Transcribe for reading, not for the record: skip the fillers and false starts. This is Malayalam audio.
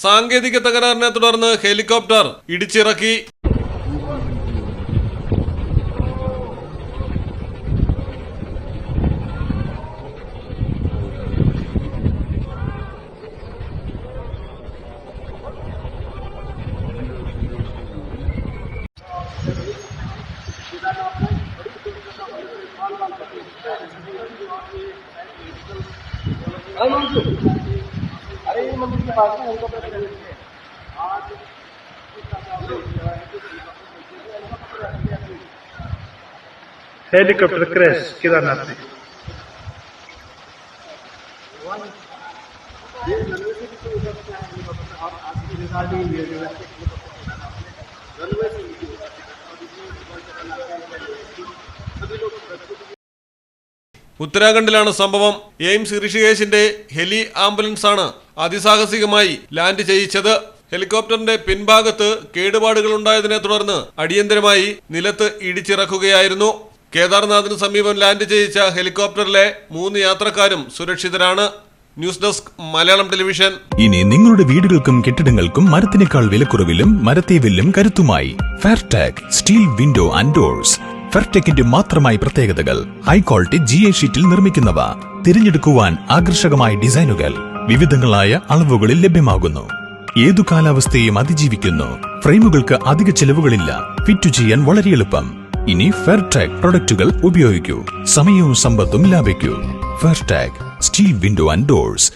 സാങ്കേതിക തകരാറിനെ തുടർന്ന് ഹെലികോപ്റ്റർ ഇടിച്ചിറക്കി. हेलीकॉप्टर क्रैश केदारनाथ में। ഉത്തരാഖണ്ഡിലാണ് സംഭവം. എയിംസ് ഋഷികേശിന്റെ ഹെലി ആംബുലൻസ് ആണ് അതിസാഹസികമായി ലാൻഡ് ചെയ്യിച്ചത്. ഹെലികോപ്റ്ററിന്റെ പിൻഭാഗത്ത് കേടുപാടുകൾ ഉണ്ടായതിനെ തുടർന്ന് അടിയന്തരമായി നിലത്ത് ഇടിച്ചിറക്കുകയായിരുന്നു. കേദാർനാഥിന് സമീപം ലാൻഡ് ചെയ്യിച്ച ഹെലികോപ്റ്ററിലെ 3 യാത്രക്കാരും സുരക്ഷിതരാണ്. News desk Malayalam television. ഇനി നിങ്ങളുടെ വീടുകൾക്കും കെട്ടിടങ്ങൾക്കും മരത്തിനേക്കാൾ വിലക്കുറവിലും മരത്തെ വെല്ലും കരുത്തുമായി Fairtech steel window and doors. ഫെയർടെക്കിന്റെ മാത്രമായി പ്രത്യേകതകൾ. ഹൈ ക്വാളിറ്റി GA ഷീറ്റിൽ നിർമ്മിക്കുന്നവ. തിരഞ്ഞെടുക്കുവാൻ ആകർഷകമായ ഡിസൈനുകൾ വിവിധങ്ങളായ അളവുകളിൽ ലഭ്യമാകുന്നു. ഏതു കാലാവസ്ഥയെയും അതിജീവിക്കുന്നു. ഫ്രെയിമുകൾക്ക് അധിക ചെലവുകളില്ല. ഫിറ്റ് ചെയ്യാൻ വളരെ എളുപ്പം. ഇനി ഫെയർടെക് പ്രൊഡക്റ്റുകൾ ഉപയോഗിക്കൂ. സമയവും സമ്പത്തും ലാഭിക്കൂ. ഫെയർടെക് സ്റ്റീൽ വിൻഡോ ആൻഡ് ഡോർസ്.